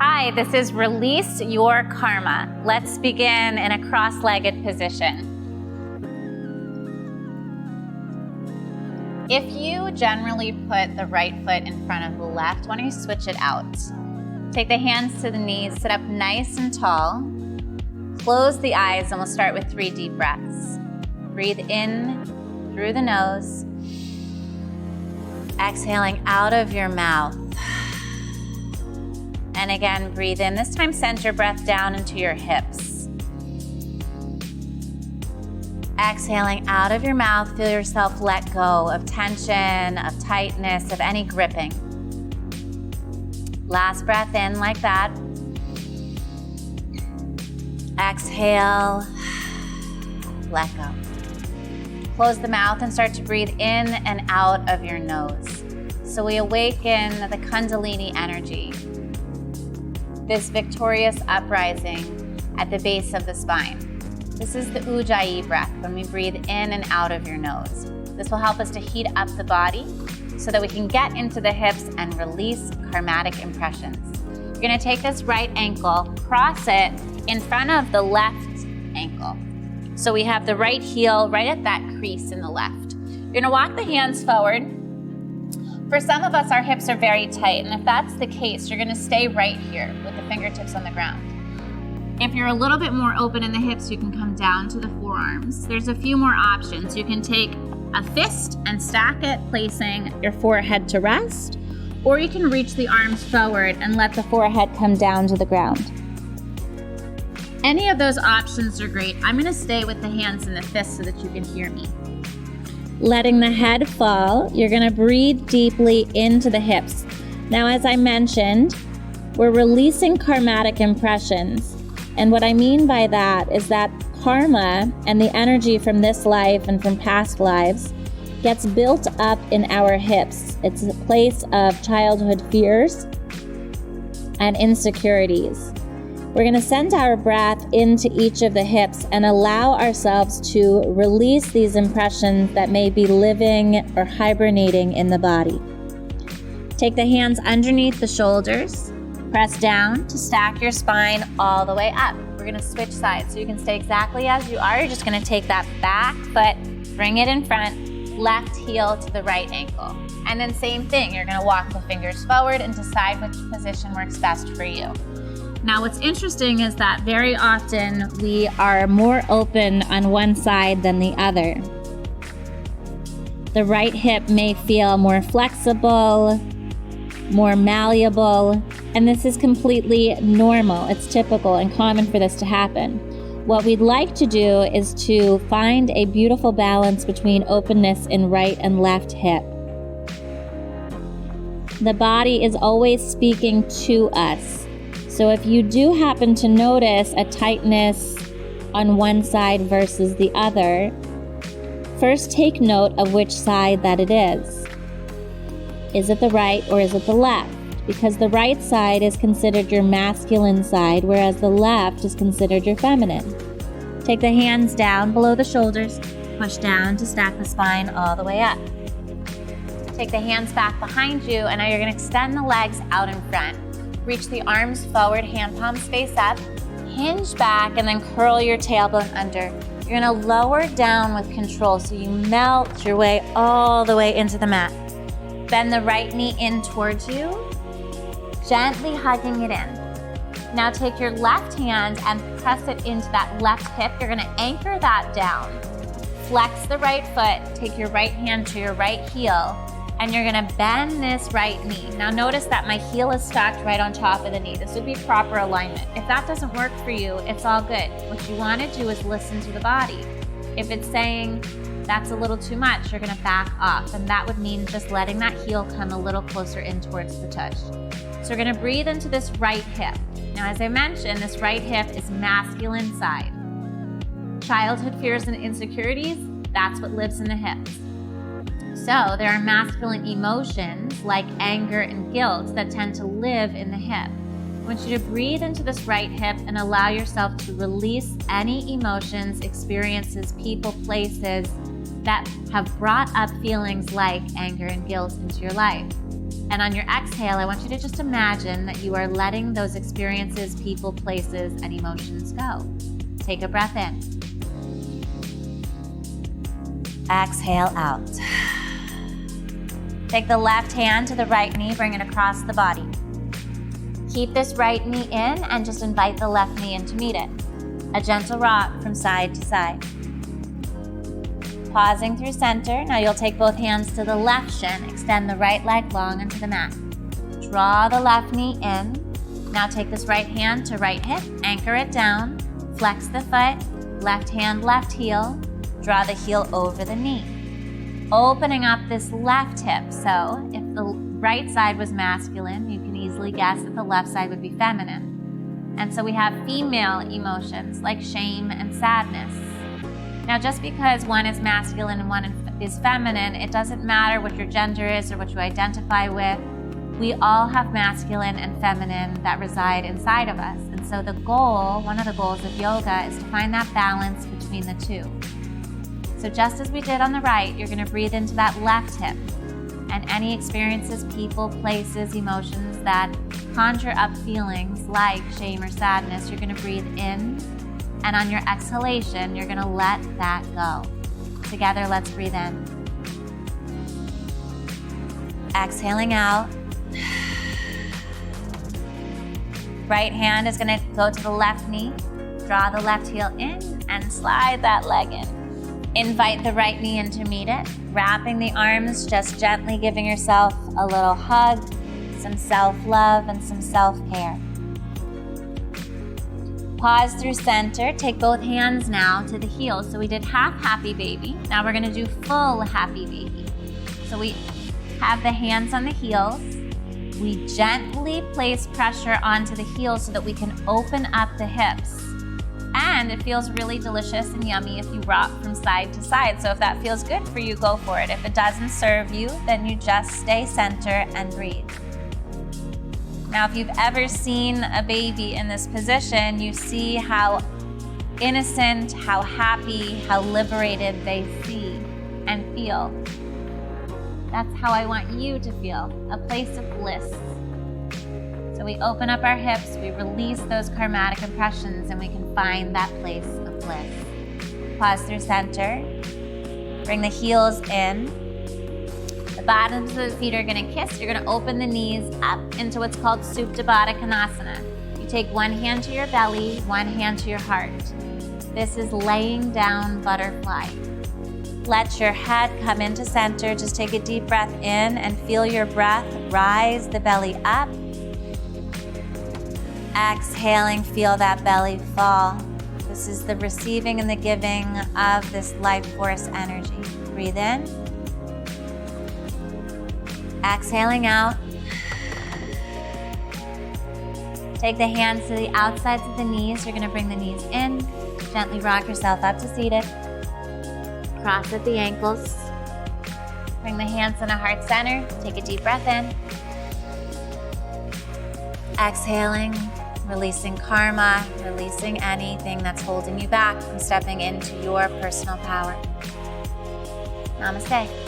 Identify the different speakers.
Speaker 1: Hi, this is Release Your Karma. Let's begin in a cross-legged position. If you generally put the right foot in front of the left, why don't you switch it out? Take the hands to the knees, sit up nice and tall. Close the eyes and we'll start with 3 deep breaths. Breathe in through the nose. Exhaling out of your mouth. And again, breathe in. This time, send your breath down into your hips. Exhaling out of your mouth, feel yourself let go of tension, of tightness, of any gripping. Last breath in like that. Exhale, let go. Close the mouth and start to breathe in and out of your nose. So we awaken the Kundalini energy, this victorious uprising at the base of the spine. This is the Ujjayi breath when we breathe in and out of your nose. This will help us to heat up the body so that we can get into the hips and release karmatic impressions. You're gonna take this right ankle, cross it in front of the left ankle. So we have the right heel right at that crease in the left. You're gonna walk the hands forward. For some of us, our hips are very tight, and if that's the case, you're gonna stay right here with the fingertips on the ground. If you're a little bit more open in the hips, you can come down to the forearms. There's a few more options. You can take a fist and stack it, placing your forehead to rest, or you can reach the arms forward and let the forehead come down to the ground. Any of those options are great. I'm gonna stay with the hands and the fists so that you can hear me. Letting the head fall, you're gonna breathe deeply into the hips. Now, as I mentioned, we're releasing karmatic impressions. And what I mean by that is that karma and the energy from this life and from past lives gets built up in our hips. It's a place of childhood fears and insecurities. We're going to send our breath into each of the hips and allow ourselves to release these impressions that may be living or hibernating in the body. Take the hands underneath the shoulders. Press down to stack your spine all the way up. We're going to switch sides so you can stay exactly as you are. You're just going to take that back foot, bring it in front, left heel to the right ankle. And then same thing, you're going to walk the fingers forward and decide which position works best for you. Now, what's interesting is that very often we are more open on one side than the other. The right hip may feel more flexible, more malleable, and this is completely normal. It's typical and common for this to happen. What we'd like to do is to find a beautiful balance between openness in right and left hip. The body is always speaking to us. So if you do happen to notice a tightness on one side versus the other, first take note of which side that it is. Is it the right or is it the left? Because the right side is considered your masculine side, whereas the left is considered your feminine. Take the hands down below the shoulders, push down to stack the spine all the way up. Take the hands back behind you, and now you're going to extend the legs out in front. Reach the arms forward, hand palms face up, hinge back, and then curl your tailbone under. You're going to lower down with control so you melt your way all the way into the mat. Bend the right knee in towards you, gently hugging it in. Now take your left hand and press it into that left hip. You're going to anchor that down. Flex the right foot, take your right hand to your right heel, and you're gonna bend this right knee. Now notice that my heel is stacked right on top of the knee. This would be proper alignment. If that doesn't work for you, it's all good. What you wanna do is listen to the body. If it's saying that's a little too much, you're gonna back off, and that would mean just letting that heel come a little closer in towards the tush. So we're gonna breathe into this right hip. Now, as I mentioned, this right hip is masculine side. Childhood fears and insecurities, that's what lives in the hips. So there are masculine emotions like anger and guilt that tend to live in the hip. I want you to breathe into this right hip and allow yourself to release any emotions, experiences, people, places that have brought up feelings like anger and guilt into your life. And on your exhale, I want you to just imagine that you are letting those experiences, people, places, and emotions go. Take a breath in. Exhale out. Take the left hand to the right knee, bring it across the body. Keep this right knee in and just invite the left knee in to meet it. A gentle rock from side to side. Pausing through center. Now you'll take both hands to the left shin, extend the right leg long into the mat. Draw the left knee in. Now take this right hand to right hip, anchor it down, flex the foot, left hand, left heel, draw the heel over the knee. Opening up this left hip, so if the right side was masculine, you can easily guess that the left side would be feminine. And so we have female emotions like shame and sadness. Now, just because one is masculine and one is feminine, it doesn't matter what your gender is or what you identify with. We all have masculine and feminine that reside inside of us. And so the goal, one of the goals of yoga, is to find that balance between the two. So just as we did on the right, you're going to breathe into that left hip. And any experiences, people, places, emotions that conjure up feelings like shame or sadness, you're going to breathe in. And on your exhalation, you're going to let that go. Together, let's breathe in. Exhaling out. Right hand is going to go to the left knee. Draw the left heel in and slide that leg in. Invite the right knee in to meet it. Wrapping the arms, just gently giving yourself a little hug, some self-love, and some self-care. Pause through center. Take both hands now to the heels. So we did half happy baby. Now we're going to do full happy baby. So we have the hands on the heels. We gently place pressure onto the heels so that we can open up the hips. And it feels really delicious and yummy if you rock from side to side. So if that feels good for you, go for it. If it doesn't serve you, then you just stay center and breathe. Now, if you've ever seen a baby in this position, you see how innocent, how happy, how liberated they see and feel. That's how I want you to feel, a place of bliss. So we open up our hips, we release those karmatic impressions, and we can find that place of bliss. Pause through center. Bring the heels in. The bottoms of the feet are going to kiss. You're going to open the knees up into what's called Supta Baddha Konasana. You take one hand to your belly, one hand to your heart. This is laying down butterfly. Let your head come into center. Just take a deep breath in and feel your breath rise the belly up. Exhaling, feel that belly fall. This is the receiving and the giving of this life force energy. Breathe in. Exhaling out. Take the hands to the outsides of the knees. You're going to bring the knees in. Gently rock yourself up to seated. Cross at the ankles. Bring the hands in a heart center. Take a deep breath in. Exhaling, releasing karma, releasing anything that's holding you back from stepping into your personal power. Namaste.